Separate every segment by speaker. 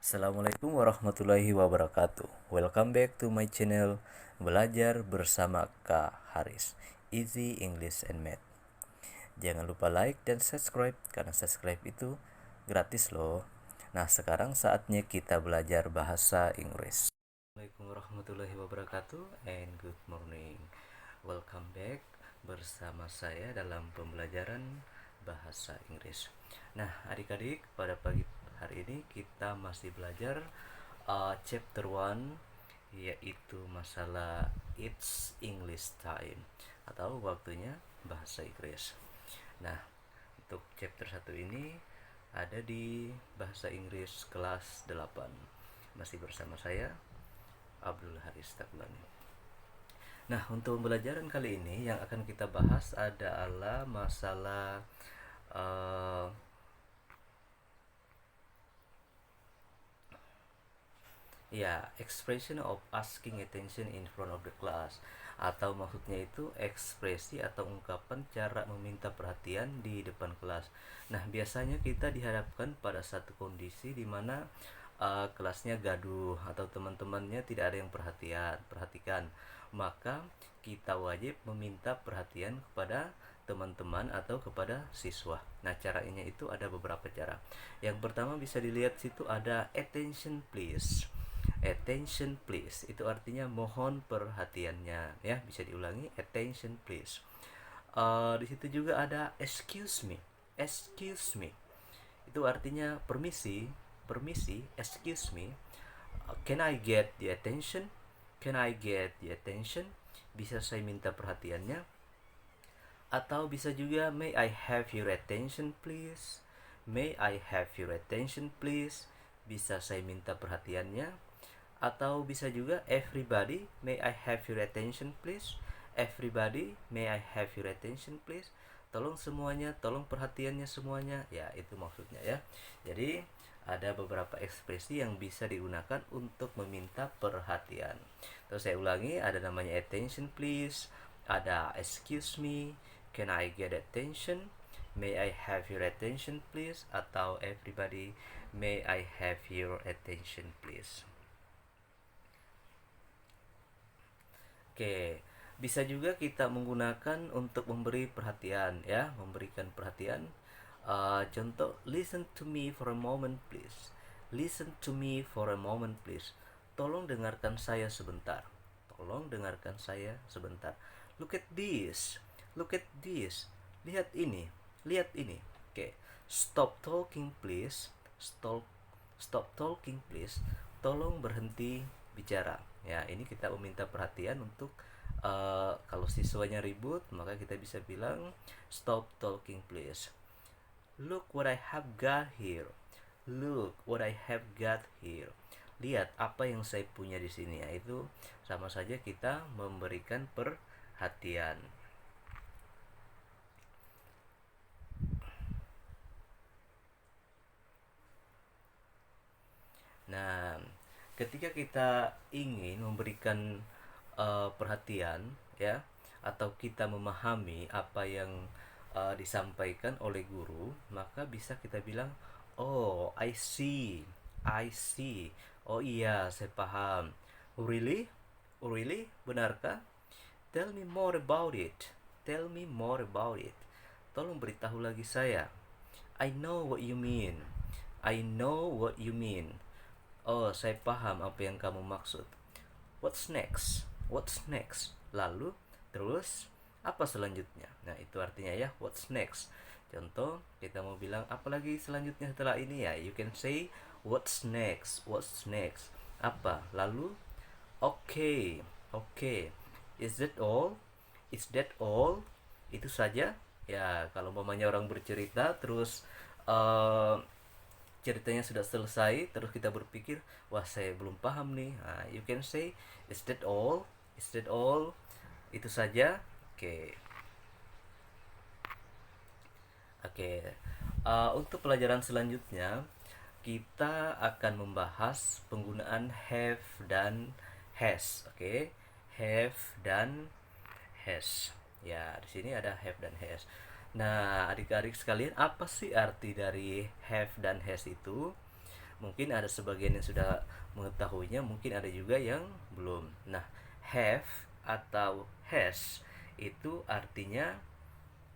Speaker 1: Assalamualaikum warahmatullahi wabarakatuh. Welcome back to my channel Belajar bersama Kak Haris, Easy English and Math. Jangan lupa like dan subscribe karena subscribe itu gratis loh. Nah, sekarang saatnya kita belajar bahasa Inggris. Assalamualaikum warahmatullahi wabarakatuh and good morning. Welcome back bersama saya dalam pembelajaran bahasa Inggris. Nah, adik-adik, pada pagi hari ini kita masih belajar chapter 1, yaitu masalah It's English Time atau waktunya bahasa Inggris. Nah, untuk chapter 1 ini ada di bahasa Inggris kelas 8. Masih bersama saya Abdul Haris Takulani. Nah, untuk pembelajaran kali ini yang akan kita bahas adalah masalah expression of asking attention in front of the class, atau maksudnya itu ekspresi atau ungkapan cara meminta perhatian di depan kelas. Nah, biasanya kita dihadapkan pada satu kondisi di mana kelasnya gaduh atau teman-temannya tidak ada yang perhatikan, maka kita wajib meminta perhatian kepada teman-teman atau kepada siswa. Nah, caranya itu ada beberapa cara. Yang pertama bisa dilihat situ ada attention please. Attention please itu artinya mohon perhatiannya, ya. Bisa diulangi, attention please. Di situ juga ada excuse me. Excuse me itu artinya permisi. Permisi, excuse me. Can I get the attention? Can I get the attention? Bisa saya minta perhatiannya. Atau bisa juga may I have your attention please? May I have your attention please? Bisa saya minta perhatiannya. Atau bisa juga everybody, may I have your attention please? Everybody, may I have your attention please? Tolong semuanya, tolong perhatiannya semuanya. Ya, itu maksudnya ya. Jadi ada beberapa ekspresi yang bisa digunakan untuk meminta perhatian. Terus saya ulangi, ada namanya attention please, ada excuse me, can I get attention, may I have your attention please, atau everybody, may I have your attention please. Oke, bisa juga kita menggunakan untuk memberi perhatian, ya, memberikan perhatian. Contoh, listen to me for a moment please. Listen to me for a moment please. Tolong dengarkan saya sebentar. Tolong dengarkan saya sebentar. Look at this. Look at this. Lihat ini. Lihat ini. Oke. Stop talking please. Stop talking please. Tolong berhenti bicara. Ya, ini kita meminta perhatian untuk kalau siswanya ribut, maka kita bisa bilang stop talking please. Look what I have got here. Look what I have got here. Lihat apa yang saya punya di sini. Itu sama saja kita memberikan perhatian. Nah, ketika kita ingin memberikan perhatian, ya, atau kita memahami apa yang disampaikan oleh guru, maka bisa kita bilang, oh, I see, I see. Oh iya, saya paham. Really? Really? Benarkah? Tell me more about it. Tell me more about it. Tolong beritahu lagi saya. I know what you mean. I know what you mean. Oh, saya paham apa yang kamu maksud. What's next? What's next? Lalu, terus, apa selanjutnya? Nah, itu artinya ya, what's next? Contoh, kita mau bilang apa lagi selanjutnya setelah ini, ya. You can say, what's next? What's next? Apa? Lalu, okay. Okay. Is that all? Is that all? Itu saja. Ya, kalau mamanya orang bercerita, terus ceritanya sudah selesai, terus kita berpikir, wah, saya belum paham nih. Nah, you can say, is that all? Is that all? Itu saja. Oke. Oke. Untuk pelajaran selanjutnya, kita akan membahas penggunaan have dan has. Oke. Have dan has. Ya, di sini ada have dan has. Nah, adik-adik sekalian, apa sih arti dari have dan has itu? Mungkin ada sebagian yang sudah mengetahuinya, mungkin ada juga yang belum. Nah, have atau has itu artinya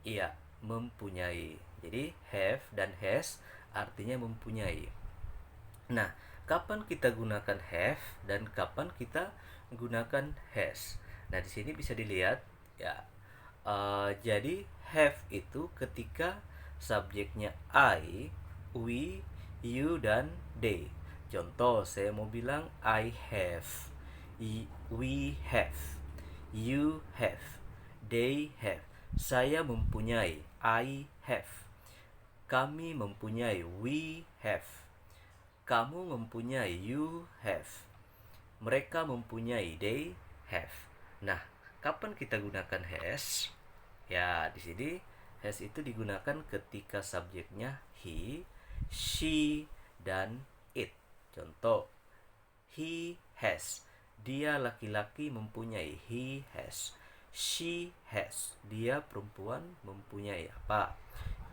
Speaker 1: iya, mempunyai. Jadi have dan has artinya mempunyai. Nah, kapan kita gunakan have dan kapan kita gunakan has? Nah, di sini bisa dilihat ya. Jadi have itu ketika subjeknya I, we, you dan they. Contoh, saya mau bilang I have, we have, you have, they have. Saya mempunyai, I have. Kami mempunyai, we have. Kamu mempunyai, you have. Mereka mempunyai, they have. Nah, kapan kita gunakan has? Ya, di sini has itu digunakan ketika subjeknya he, she, dan it. Contoh, he has. Dia laki-laki mempunyai, he has. She has. Dia perempuan mempunyai apa?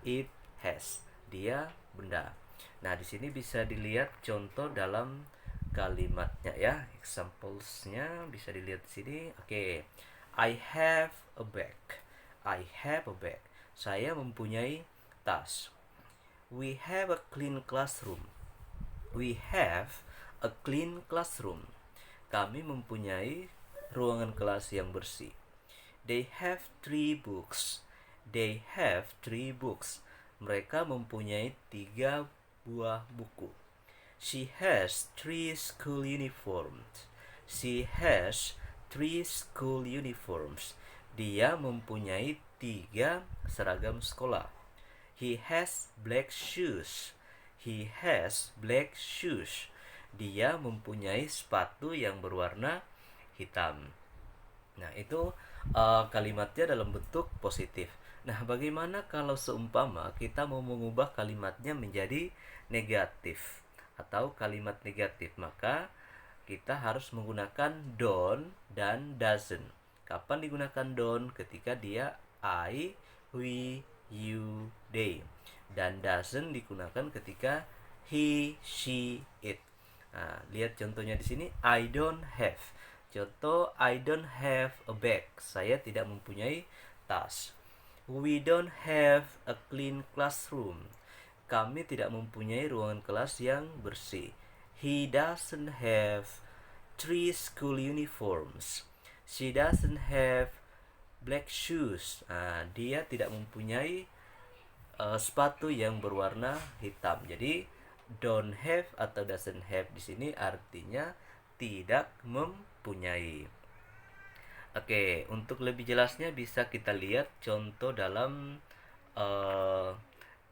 Speaker 1: It has. Dia benda. Nah, di sini bisa dilihat contoh dalam kalimatnya ya. Examplesnya bisa dilihat di sini. Oke. I have a bag. I have a bag. Saya mempunyai tas. We have a clean classroom. We have a clean classroom. Kami mempunyai ruangan kelas yang bersih. They have 3 books. They have 3 books. Mereka mempunyai 3 buah buku. She has 3 school uniforms. She has 3 school uniforms. Dia mempunyai 3 seragam sekolah. He has black shoes. He has black shoes. Dia mempunyai sepatu yang berwarna hitam. Nah, itu kalimatnya dalam bentuk positif. Nah, bagaimana kalau seumpama kita mau mengubah kalimatnya menjadi negatif atau kalimat negatif? Maka kita harus menggunakan don't dan doesn't. Kapan digunakan don't? Ketika dia I, we, you, they. Dan doesn't digunakan ketika he, she, it. Nah, lihat contohnya di sini, I don't have. Contoh, I don't have a bag. Saya tidak mempunyai tas. We don't have a clean classroom. Kami tidak mempunyai ruangan kelas yang bersih. He doesn't have 3 school uniforms. She doesn't have black shoes. Nah, dia tidak mempunyai sepatu yang berwarna hitam. Jadi don't have atau doesn't have di sini artinya tidak mempunyai. Oke, untuk lebih jelasnya bisa kita lihat contoh dalam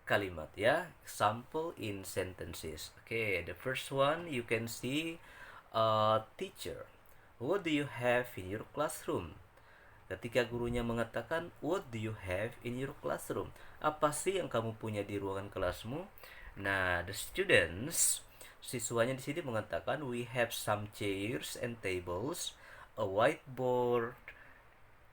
Speaker 1: kalimat ya. Example in sentences. Oke, the first one you can see teacher. What do you have in your classroom? Ketika gurunya mengatakan, what do you have in your classroom? Apa sih yang kamu punya di ruangan kelasmu? Nah, the students, siswanya di sini mengatakan, we have some chairs and tables, a whiteboard,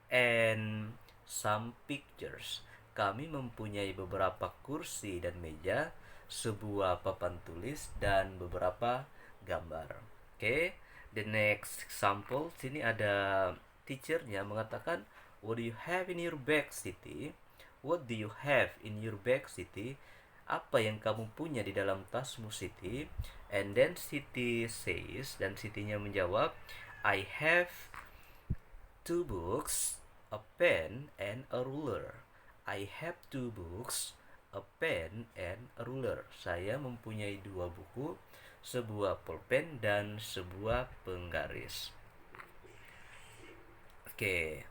Speaker 1: and some pictures. Kami mempunyai beberapa kursi dan meja, sebuah papan tulis, dan beberapa gambar. Oke, the next example, sini ada teachernya mengatakan, what do you have in your bag, Siti? What do you have in your bag, Siti? Apa yang kamu punya di dalam tasmu, Siti? And then Siti says, dan Sitinya menjawab, I have 2 books, a pen, and a ruler. I have 2 books, a pen, and a ruler. Saya mempunyai 2 buku, sebuah pulpen, dan sebuah penggaris. Oke,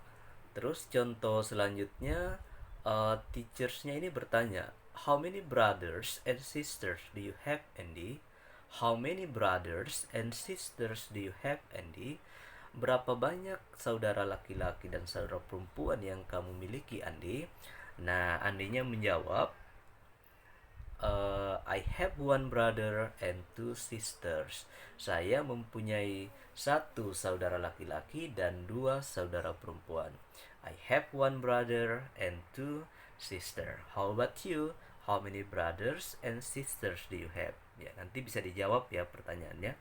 Speaker 1: terus contoh selanjutnya, teachersnya ini bertanya, how many brothers and sisters do you have, Andy? How many brothers and sisters do you have, Andy? Berapa banyak saudara laki-laki dan saudara perempuan yang kamu miliki, Andy? Nah, Andinya menjawab, I have 1 brother and 2 sisters. Saya mempunyai 1 saudara laki-laki dan 2 saudara perempuan. I have 1 brother and 2 sisters. How about you? How many brothers and sisters do you have? Ya, nanti bisa dijawab ya pertanyaannya.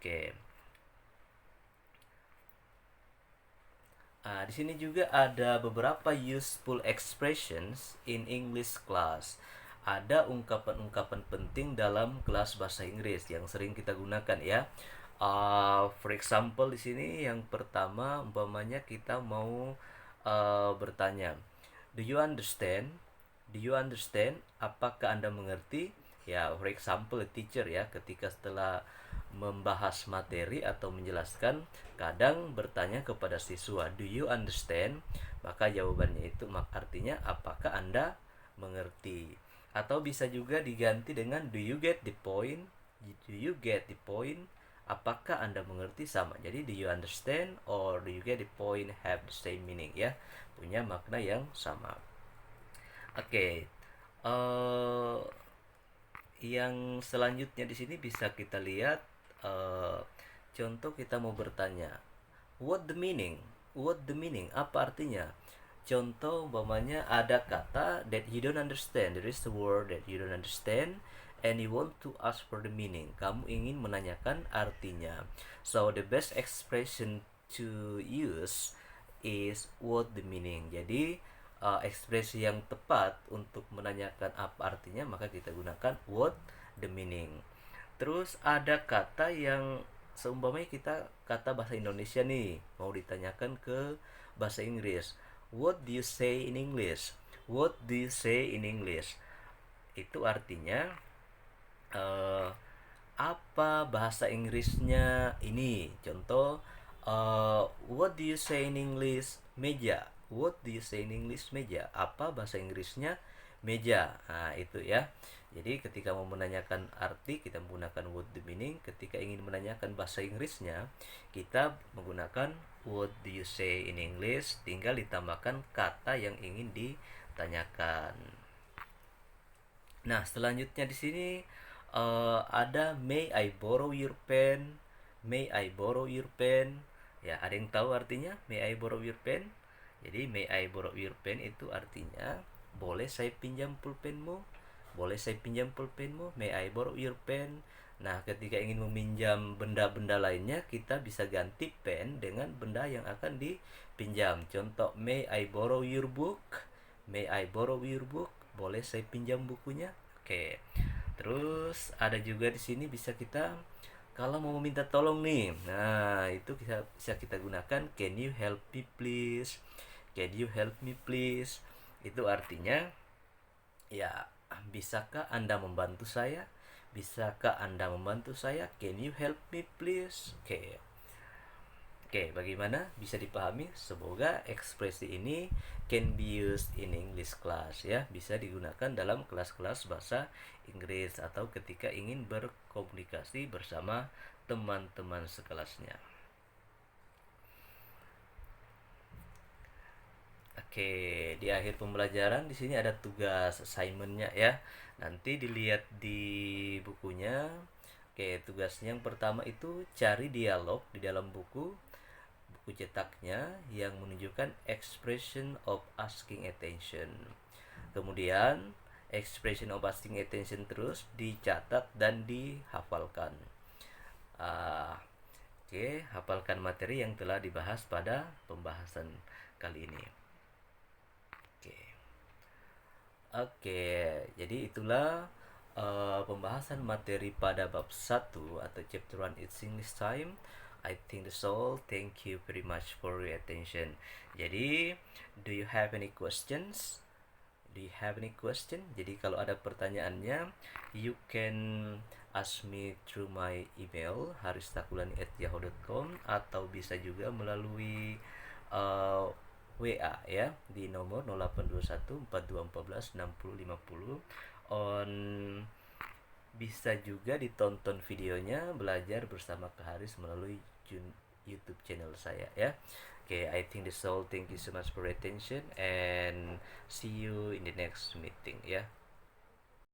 Speaker 1: Oke. Di sini juga ada beberapa useful expressions in English class. Ada ungkapan-ungkapan penting dalam kelas bahasa Inggris yang sering kita gunakan ya. For example di sini yang pertama umpamanya kita mau bertanya, do you understand? Do you understand? Apakah Anda mengerti? Ya, for example, a teacher ya, ketika setelah membahas materi atau menjelaskan, kadang bertanya kepada siswa, do you understand? Maka jawabannya itu artinya apakah Anda mengerti? Atau bisa juga diganti dengan do you get the point? Do you get the point? Apakah Anda mengerti, sama. Jadi do you understand or do you get the point have the same meaning ya. Punya makna yang sama. Oke. eh yang selanjutnya di sini bisa kita lihat eh contoh kita mau bertanya, what the meaning? What the meaning? Apa artinya? Contoh umpamanya ada kata that you don't understand. There is a word that you don't understand and you want to ask for the meaning. Kamu ingin menanyakan artinya. So the best expression to use is what the meaning. Jadi ekspresi yang tepat untuk menanyakan apa artinya maka kita gunakan what the meaning. Terus ada kata yang seumpamanya kita kata bahasa Indonesia nih mau ditanyakan ke bahasa Inggris. What do you say in English? What do you say in English? Itu artinya apa bahasa Inggrisnya ini. Contoh, what do you say in English? Meja. What do you say in English? Meja. Apa bahasa Inggrisnya? Meja. Nah, itu ya. Jadi ketika mau menanyakan arti kita menggunakan what the meaning. Ketika ingin menanyakan bahasa Inggrisnya kita menggunakan what do you say in English. Tinggal ditambahkan kata yang ingin ditanyakan. Nah, selanjutnya di sini ada may I borrow your pen? May I borrow your pen? Ya, ada yang tahu artinya may I borrow your pen? Jadi may I borrow your pen itu artinya boleh saya pinjam pulpenmu? Boleh saya pinjam pulpenmu? May I borrow your pen? Nah, ketika ingin meminjam benda-benda lainnya, kita bisa ganti pen dengan benda yang akan dipinjam. Contoh, may I borrow your book? May I borrow your book? Boleh saya pinjam bukunya? Oke. Terus ada juga di sini bisa kita kalau mau meminta tolong nih. Nah, itu bisa kita gunakan can you help me please? Can you help me please? Itu artinya ya, bisakah Anda membantu saya? Bisakah Anda membantu saya? Can you help me please? Oke. Oke, bagaimana? Bisa dipahami? Semoga ekspresi ini can be used in English class ya. Bisa digunakan dalam kelas-kelas bahasa Inggris atau ketika ingin berkomunikasi bersama teman-teman sekelasnya. Oke, di akhir pembelajaran di sini ada tugas assignment-nya ya. Nanti dilihat di bukunya. Oke, tugasnya yang pertama itu cari dialog di dalam buku cetaknya yang menunjukkan expression of asking attention. Kemudian expression of asking attention terus dicatat dan dihafalkan. Oke, hafalkan materi yang telah dibahas pada pembahasan kali ini. Oke, jadi itulah pembahasan materi pada bab 1 atau chapter 1 It's English Time. I think that's all. Thank you very much for your attention. Jadi, do you have any questions? Do you have any question? Jadi kalau ada pertanyaannya, you can ask me through my email haristakulani@yahoo.com atau bisa juga melalui WA ya di nomor 0821 4214 6050 on. Bisa juga ditonton videonya belajar bersama Kak Haris melalui YouTube channel saya ya. Okay, I think that's all. Thank you so much for your attention and see you in the next meeting ya.